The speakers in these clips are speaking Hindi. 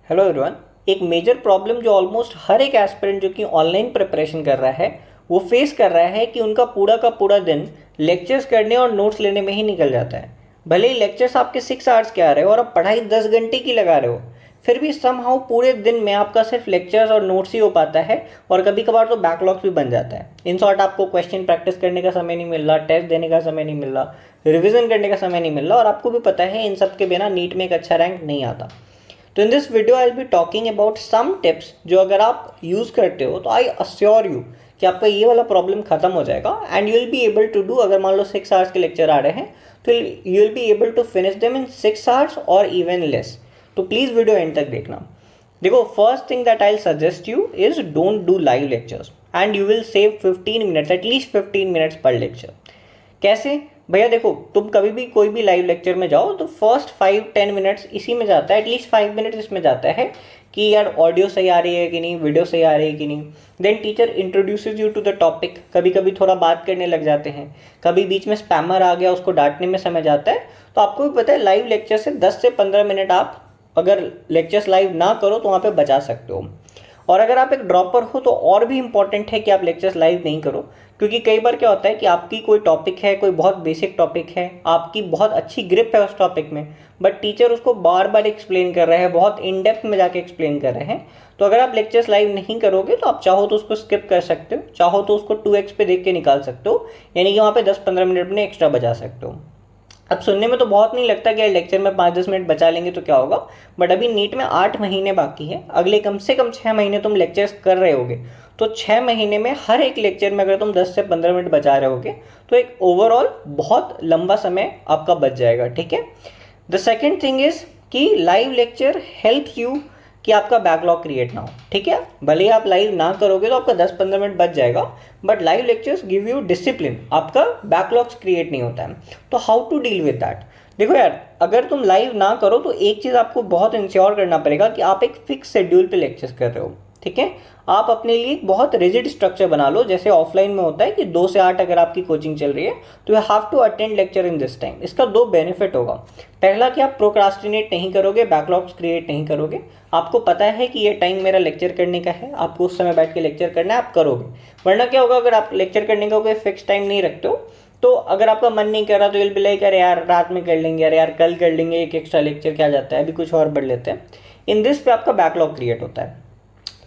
Hello everyone. एक मेजर प्रॉब्लम जो ऑलमोस्ट हर एक एस्पिरेंट जो कि ऑनलाइन प्रिपरेशन कर रहा है वो फेस कर रहा है कि उनका पूरा का पूरा दिन लेक्चर्स करने और नोट्स लेने में ही निकल जाता है। भले ही लेक्चर्स आपके 6 आवर्स के आ रहे हो और आप पढ़ाई 10 घंटे की लगा रहे हो, फिर भी समहाउ पूरे दिन में आपका सिर्फ लेक्चर्स और नोट्स ही हो पाता है और कभी कभार तो बैकलॉग्स भी बन जाता है। इन शॉर्ट, आपको क्वेश्चन प्रैक्टिस करने का समय नहीं मिल रहा, टेस्ट देने का समय नहीं मिल रहा, रिविजन करने का समय नहीं मिल रहा और आपको भी पता है इन सब के बिना नीट में एक अच्छा रैंक नहीं आता। तो in this video I will be talking about some tips जो अगर आप यूज़ करते हो तो आई अश्योर यू कि आपका ये वाला प्रॉब्लम खत्म हो जाएगा and you will be able to do. अगर मान लो 6 आवर्स के लेक्चर आ रहे हैं तो you will be able to finish them in 6 hours और इवन लेस। तो प्लीज़ वीडियो एंड तक देखना। देखो, first thing that I suggest you is don't do live lectures and you will save 15 minutes, at least 15 minutes पर लेक्चर। कैसे भैया? देखो, तुम कभी भी कोई भी लाइव लेक्चर में जाओ तो फर्स्ट 5-10 मिनट्स इसी में जाता है, एटलीस्ट 5 मिनट्स इसमें जाता है कि यार ऑडियो सही आ रही है कि नहीं, वीडियो सही आ रही है कि नहीं। Then teacher introduces you to the topic, कभी कभी थोड़ा बात करने लग जाते हैं, कभी बीच में स्पैमर आ गया उसको डांटने में समय जाता है। तो आपको भी पता है लाइव लेक्चर से 10 से 15 मिनट आप अगर लेक्चर्स लाइव ना करो तो वहाँ पे बचा सकते हो। और अगर आप एक ड्रॉपर हो तो और भी इंपॉर्टेंट है कि आप लेक्चर्स लाइव नहीं करो, क्योंकि कई बार क्या होता है कि आपकी कोई टॉपिक है, कोई बहुत बेसिक टॉपिक है, आपकी बहुत अच्छी ग्रिप है उस टॉपिक में, बट टीचर उसको बार बार एक्सप्लेन कर रहे हैं, बहुत इन डेप्थ में जाके एक्सप्लेन कर रहे हैं। तो अगर आप लेक्चर्स लाइव नहीं करोगे तो आप चाहो तो उसको स्किप कर सकते हो, चाहो तो उसको 2x पे देख के निकाल सकते हो, यानी कि वहाँ पे 10-15 मिनट में एक्स्ट्रा बचा सकते हो। अब सुनने में तो बहुत नहीं लगता कि यार लेक्चर में 5-10 मिनट बचा लेंगे तो क्या होगा, बट अभी नीट में 8 महीने बाकी है, अगले कम से कम 6 महीने तुम लेक्चर्स कर रहे होगे। तो 6 महीने में हर एक लेक्चर में अगर तुम 10 से 15 मिनट बचा रहे होगे तो एक ओवरऑल बहुत लंबा समय आपका बच जाएगा। ठीक है। द सेकेंड थिंग इज कि लाइव लेक्चर हेल्प्स यू कि आपका बैकलॉग क्रिएट ना हो। ठीक है, भले ही आप लाइव ना करोगे तो आपका 10-15 मिनट बच जाएगा, but live lectures give you discipline, आपका बैकलॉग्स क्रिएट नहीं होता है। तो how to deal with that? देखो यार, अगर तुम लाइव ना करो तो एक चीज़ आपको बहुत इंश्योर करना पड़ेगा कि आप एक फिक्स शेड्यूल पे लेक्चर्स कर रहे हो। ठीक है, आप अपने लिए एक बहुत रिजिड स्ट्रक्चर बना लो, जैसे ऑफलाइन में होता है कि 2 से 8 अगर आपकी कोचिंग चल रही है तो you have to attend lecture in this time. इसका 2 बेनिफिट होगा। पहला कि आप प्रोक्रास्टिनेट नहीं करोगे, बैकलॉग्स क्रिएट नहीं करोगे, आपको पता है कि ये टाइम मेरा लेक्चर करने का है, आपको उस समय बैठ के लेक्चर करना है, आप करोगे। वरना क्या होगा, अगर आप लेक्चर करने का कोई फिक्स टाइम नहीं रखते हो तो अगर आपका मन नहीं कर रहा तो विल बी लाइक अरे यार रात में कर लेंगे, अरे यार कल कर लेंगे, एक एक्स्ट्रा लेक्चर क्या जाता है, अभी कुछ और पढ़ लेते हैं। इन दिस पे आपका बैकलॉग क्रिएट होता है।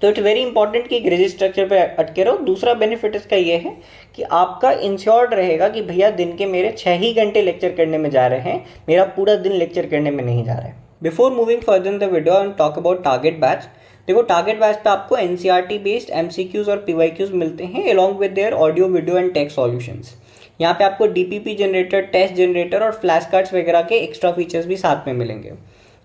तो इट्स वेरी इंपॉर्टेंट कि एक रिजिड स्ट्रक्चर पे अटके रहो। दूसरा बेनिफिट इसका ये है कि आपका इंश्योर्ड रहेगा कि भैया दिन के मेरे 6 ही घंटे लेक्चर करने में जा रहे हैं, मेरा पूरा दिन लेक्चर करने में नहीं जा रहा है। Before moving further in the video and talk about target batch. देखो, टारगेट बैच पे आपको एनसीईआरटी बेस्ड एमसीक्यूज और पीवाईक्यूज मिलते हैं along with their audio, video and text solutions. यहाँ पे आपको डीपीपी जनरेटर, टेस्ट जनरेटर और फ्लैश कार्ड्स वगैरह के एक्स्ट्रा फीचर्स भी साथ में मिलेंगे।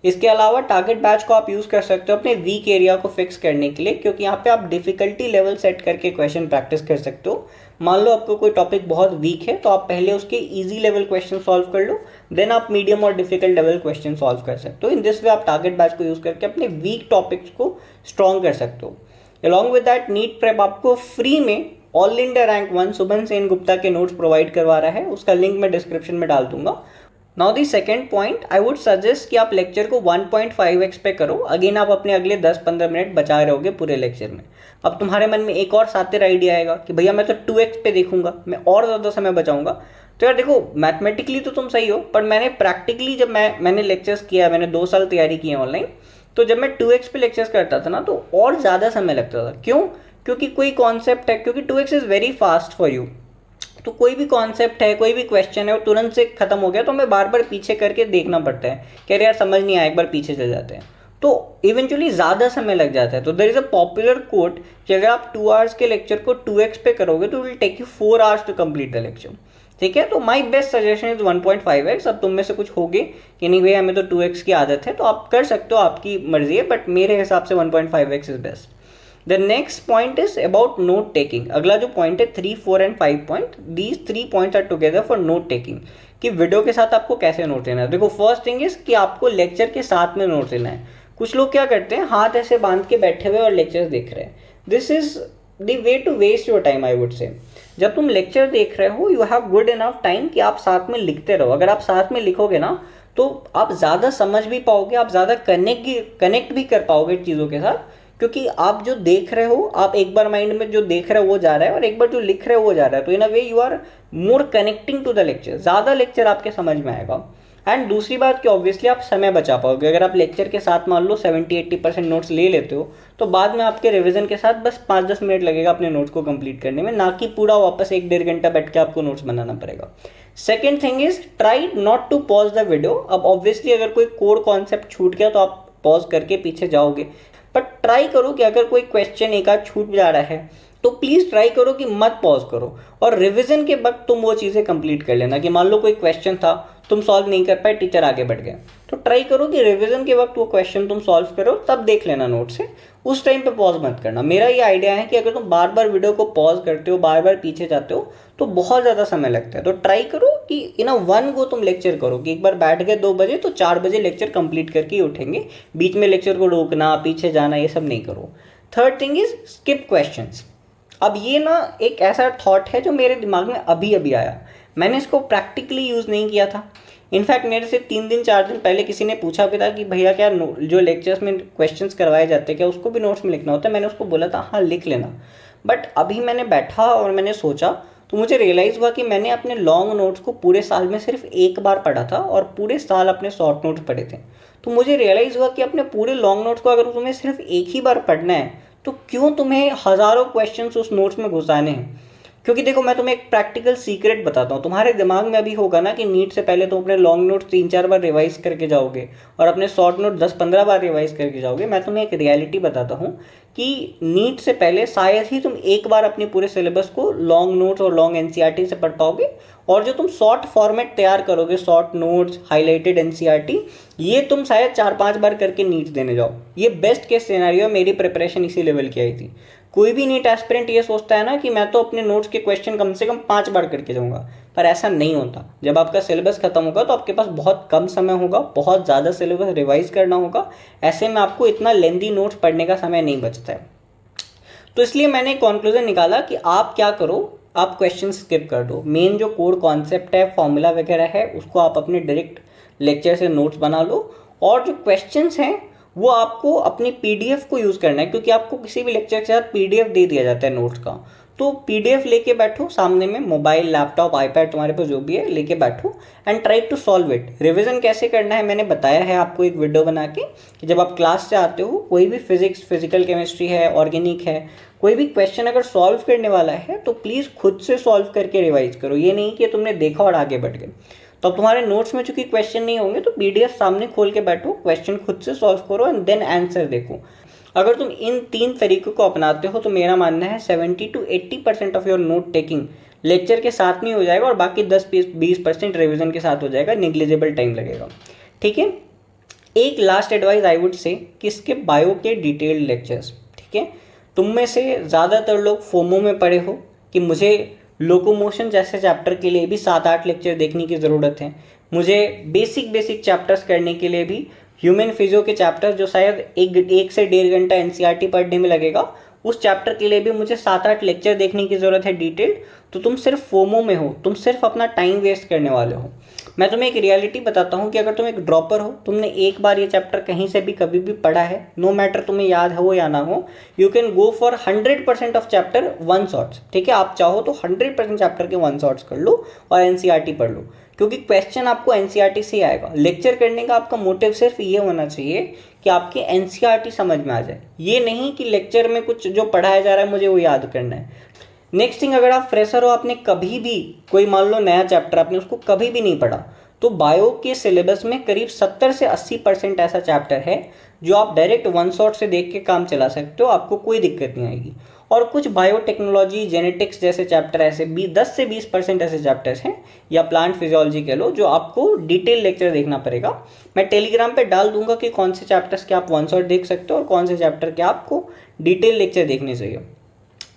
इसके अलावा टारगेट बैच को आप यूज़ कर सकते हो अपने वीक एरिया को फिक्स करने के लिए, क्योंकि यहाँ पे आप डिफिकल्टी लेवल सेट करके क्वेश्चन प्रैक्टिस कर सकते हो। मान लो आपको कोई टॉपिक बहुत वीक है तो आप पहले उसके इजी लेवल क्वेश्चन सॉल्व कर लो, देन आप मीडियम और डिफिकल्ट लेवल क्वेश्चन सॉल्व कर सकते हो। इन दिस वे आप टारगेट बैच को यूज़ करके अपने वीक टॉपिक्स को स्ट्रॉन्ग कर सकते हो। Along with that, NEET prep आपको फ्री में all India rank 1 Shubhan Sen Gupta के नोट्स प्रोवाइड करवा रहा है, उसका लिंक मैं डिस्क्रिप्शन में डाल दूंगा। Now the second point, I would suggest कि आप लेक्चर को 1.5x पे करो। अगेन आप अपने अगले 10-15 मिनट बचा रहे होगे पूरे लेक्चर में। अब तुम्हारे मन में एक और सातिर आइडिया आएगा कि भैया मैं तो 2x पे देखूंगा, मैं और ज़्यादा समय बचाऊंगा। तो यार देखो, मैथमेटिकली तो तुम सही हो, पर मैंने प्रैक्टिकली जब मैंने लेक्चर्स किया, मैंने 2 साल तैयारी की है ऑनलाइन, तो जब मैं 2x पे लेक्चर्स करता था ना तो और ज़्यादा समय लगता था। क्यों? क्योंकि कोई कॉन्सेप्ट है, क्योंकि 2x is very fast for you. तो कोई भी कॉन्सेप्ट है, कोई भी क्वेश्चन है वो तुरंत से खत्म हो गया तो हमें बार बार पीछे करके देखना पड़ता है कि अरे यार समझ नहीं आया, एक बार पीछे चल जाते हैं, तो इवेंचुअली ज़्यादा समय लग जाता है। तो there is a popular quote कि अगर आप 2 आवर्स के लेक्चर को 2x पे करोगे तो will take you 4 hours to complete the lecture. ठीक है, तो my best suggestion is 1.5x। अब तुम में से कुछ होगे कि नहीं भैया हमें तो 2x की आदत है, तो आप कर सकते हो, आपकी मर्जी है, बट मेरे हिसाब से 1.5x is best. The next point is about note taking. अगला जो पॉइंट है 3, 4 and 5 point, these 3 points are together for note taking, कि वीडियो के साथ आपको कैसे नोट लेना है। देखो, फर्स्ट थिंग इज कि आपको लेक्चर के साथ में नोट लेना है। कुछ लोग क्या करते हैं, हाथ ऐसे बांध के बैठे हुए और लेक्चर्स देख रहे हैं। This is the way to waste your time, I would say. जब तुम लेक्चर देख रहे हो, you have good enough time कि आप साथ में लिखते रहो। अगर आप साथ में लिखोगे ना तो आप ज़्यादा समझ भी पाओगे, आप ज़्यादा कनेक्ट भी कर पाओगे चीज़ों के साथ, क्योंकि आप जो देख रहे हो, आप एक बार माइंड में जो देख रहे हो वो जा रहा है और एक बार जो लिख रहे हो वो जा रहा है, तो in a way you are more connecting to the lecture, ज़्यादा लेक्चर आपके समझ में आएगा। एंड दूसरी बात कि ऑब्वियसली आप समय बचा पाओगे। अगर आप लेक्चर के साथ मान लो 70-80% नोट्स ले लेते हो, तो बाद में आपके रिवीजन के साथ बस 5-10 मिनट लगेगा अपने नोट्स को कंप्लीट करने में, ना कि पूरा वापस 1-1.5 घंटा बैठ के आपको नोट्स बनाना पड़ेगा। Second thing is try not to pause the video. अब ऑब्वियसली अगर कोई कोर कॉन्सेप्ट छूट गया तो आप पॉज करके पीछे जाओगे, बट ट्राई करो कि अगर कोई क्वेश्चन एक आध छूट जा रहा है तो प्लीज़ ट्राई करो कि मत पॉज करो, और रिवीजन के वक्त तुम वो चीज़ें कंप्लीट कर लेना। कि मान लो कोई क्वेश्चन था, तुम सॉल्व नहीं कर पाए, टीचर आगे बढ़ गए, तो ट्राई करो कि रिवीजन के वक्त वो क्वेश्चन तुम सॉल्व करो, तब देख लेना नोट से, उस टाइम पे पॉज मत करना। मेरा ये आइडिया है कि अगर तुम बार बार वीडियो को पॉज करते हो, बार बार पीछे जाते हो, तो बहुत ज़्यादा समय लगता है। तो ट्राई करो कि इन अ वन गो तुम लेक्चर करो, कि एक बार बैठ गए 2 बजे तो 4 बजे लेक्चर कंप्लीट करके ही उठेंगे, बीच में लेक्चर को रोकना, पीछे जाना, ये सब नहीं करो। Third thing is skip questions. अब ये ना एक ऐसा थॉट है जो मेरे दिमाग में अभी अभी आया, मैंने इसको प्रैक्टिकली यूज़ नहीं किया था। इनफैक्ट मेरे से 3 दिन 4 दिन पहले किसी ने पूछा भी था कि भैया क्या जो लेक्चर्स में क्वेश्चंस करवाए जाते हैं क्या उसको भी नोट्स में लिखना होता है? मैंने उसको बोला था हाँ लिख लेना। बट अभी मैंने बैठा और मैंने सोचा तो मुझे रियलाइज़ हुआ कि मैंने अपने लॉन्ग नोट्स को पूरे साल में सिर्फ एक बार पढ़ा था और पूरे साल अपने शॉर्ट नोट्स पढ़े थे। तो मुझे रियलाइज़ हुआ कि अपने पूरे लॉन्ग नोट्स को अगर तुम्हें सिर्फ एक ही बार पढ़ना है तो क्यों तुम्हें हज़ारों क्वेश्चंस उस नोट्स में घुसाने हैं? क्योंकि देखो मैं तुम्हें एक प्रैक्टिकल सीक्रेट बताता हूँ, तुम्हारे दिमाग में अभी होगा ना कि नीट से पहले तुम अपने लॉन्ग नोट 3-4 बार रिवाइज करके जाओगे और अपने शॉर्ट नोट 10-15 बार रिवाइज करके जाओगे। मैं तुम्हें एक रियलिटी बताता हूँ कि नीट से पहले शायद ही तुम एक बार अपने पूरे सिलेबस को लॉन्ग नोट्स और लॉन्ग एनसीईआरटी से पढ़ पाओगे, और जो तुम शॉर्ट फॉर्मेट तैयार करोगे, शॉर्ट नोट्स, हाईलाइटेड एनसीईआरटी, ये तुम शायद 4-5 बार करके नीट देने जाओ। ये बेस्ट केस सिनेरियो, मेरी प्रिपरेशन इसी लेवल की आई थी। कोई भी नीट एस्पिरेंट ये सोचता है ना कि मैं तो अपने नोट्स के क्वेश्चन कम से कम 5 बार करके जाऊंगा, पर ऐसा नहीं होता। जब आपका सिलेबस खत्म होगा तो आपके पास बहुत कम समय होगा, बहुत ज़्यादा सिलेबस रिवाइज करना होगा, ऐसे में आपको इतना लेंदी नोट्स पढ़ने का समय नहीं बचता है। तो इसलिए मैंने एक कॉन्क्लूजन निकाला कि आप क्या करो, आप क्वेश्चन स्किप कर दो। मेन जो कोर कॉन्सेप्ट है, फॉर्मूला वगैरह है, उसको आप अपने डायरेक्ट लेक्चर से नोट्स बना लो, और जो क्वेश्चंस हैं वो आपको अपनी पीडीएफ को यूज़ करना है, क्योंकि आपको किसी भी लेक्चर के साथ पीडीएफ दे दिया जाता है नोट्स का। तो पीडीएफ लेके बैठो सामने में, मोबाइल, लैपटॉप, आईपैड, तुम्हारे पास जो भी है लेके बैठो and try to solve it. Revision कैसे करना है मैंने बताया है आपको एक वीडियो बना के, कि जब आप क्लास से आते हो, कोई भी फिजिक्स, फिजिकल केमिस्ट्री है, ऑर्गेनिक है, कोई भी क्वेश्चन अगर सॉल्व करने वाला है तो प्लीज़ खुद से सॉल्व करके रिवाइज करो। ये नहीं कि तुमने देखा और आगे बढ़ गए। तो अब तुम्हारे नोट्स में चूंकि क्वेश्चन नहीं होंगे तो पीडीएफ सामने खोल के बैठो, क्वेश्चन खुद से सॉल्व करो एंड देन आंसर देखो। अगर तुम इन 3 तरीकों को अपनाते हो तो मेरा मानना है 70-80% of your note taking lecture के साथ में हो जाएगा और बाकी 10-20% रिविजन के साथ हो जाएगा, निग्लिजिबल टाइम लगेगा। ठीक है। एक लास्ट एडवाइस आई वुड से कि स्किप बायो के डिटेल्ड लेक्चर्स। ठीक है। तुम में से ज़्यादातर लोग फोमो में पढ़े हो कि मुझे लोकोमोशन जैसे चैप्टर के लिए भी 7-8 लेक्चर देखने की ज़रूरत है, मुझे बेसिक चैप्टर्स करने के लिए भी ह्यूमन फिजियो के चैप्टर्स जो शायद 1 से 1.5 घंटा एनसीईआरटी पढ़ने में लगेगा, उस चैप्टर के लिए भी मुझे 7-8 लेक्चर देखने की ज़रूरत है डिटेल्ड। तो तुम सिर्फ फोमो में हो, तुम सिर्फ अपना टाइम वेस्ट करने वाले हो। मैं तुम्हें एक रियलिटी बताता हूँ कि अगर तुम एक ड्रॉपर हो, तुमने एक बार ये चैप्टर कहीं से भी कभी भी पढ़ा है, नो मैटर तुम्हें याद हो या ना हो, you can go for 100% of chapter 1 shots. ठीक है। आप चाहो तो 100% चैप्टर के 1 शॉट्स कर लो और एनसीईआरटी पढ़ लो, क्योंकि क्वेश्चन आपको एनसीईआरटी से आएगा। लेक्चर करने का आपका मोटिव सिर्फ ये होना चाहिए कि आपके एनसीईआरटी समझ में आ जाए, ये नहीं कि लेक्चर में कुछ जो पढ़ाया जा रहा है मुझे वो याद करना है। नेक्स्ट थिंग, अगर आप फ्रेशर हो, आपने कभी भी कोई मान लो नया चैप्टर आपने उसको कभी भी नहीं पढ़ा, तो बायो के सिलेबस में करीब 70 से 80% ऐसा चैप्टर है जो आप डायरेक्ट 1 शॉट से देख के काम चला सकते हो, आपको कोई दिक्कत नहीं आएगी। और कुछ बायोटेक्नोलॉजी, जेनेटिक्स जैसे चैप्टर ऐसे 10 से 20% ऐसे चैप्टर्स हैं, या प्लांट फिजियोलॉजी कह लो, जो आपको डिटेल लेक्चर देखना पड़ेगा। मैं टेलीग्राम पे डाल दूंगा कि कौन से चैप्टर्स के आप 1 शॉट देख सकते हो और कौन से चैप्टर के आपको डिटेल लेक्चर देखने चाहिए।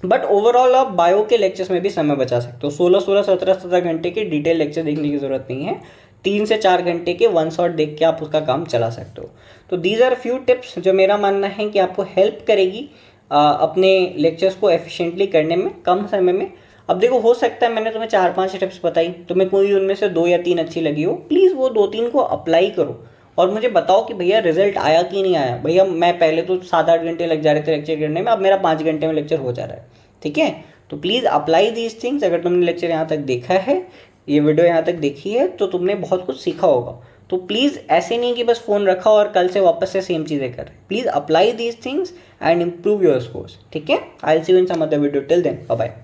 बट ओवरऑल आप बायो के लेक्चर्स में भी समय बचा सकते हो। 16-16, 17-17 घंटे के डिटेल लेक्चर देखने की ज़रूरत नहीं है, 3 से 4 घंटे के 1 शॉट देख के आप उसका काम चला सकते हो। तो दीज आर फ्यू टिप्स जो मेरा मानना है कि आपको हेल्प करेगी अपने लेक्चर्स को एफिशिएंटली करने में, कम समय में। अब देखो, हो सकता है मैंने तुम्हें 4-5 टिप्स बताई, तुम्हें कोई उनमें से 2 या 3 अच्छी लगी हो, प्लीज़ वो 2-3 को अप्लाई करो और मुझे बताओ कि भैया रिजल्ट आया कि नहीं आया। भैया मैं पहले तो 7-8 घंटे लग जा रहे थे लेक्चर करने में, अब मेरा 5 घंटे में लेक्चर हो जा रहा है। ठीक है, तो प्लीज़ अप्लाई दीज थिंग्स। अगर तुमने लेक्चर यहाँ तक देखा है, ये वीडियो यहाँ तक देखी है, तो तुमने बहुत कुछ सीखा होगा। तो प्लीज़ ऐसे नहीं कि बस फ़ोन रखा और कल से वापस से सेम चीज़ें कर। Please apply these things and improve your scores. ठीक है, I will see you in some other video. Till then bye bye.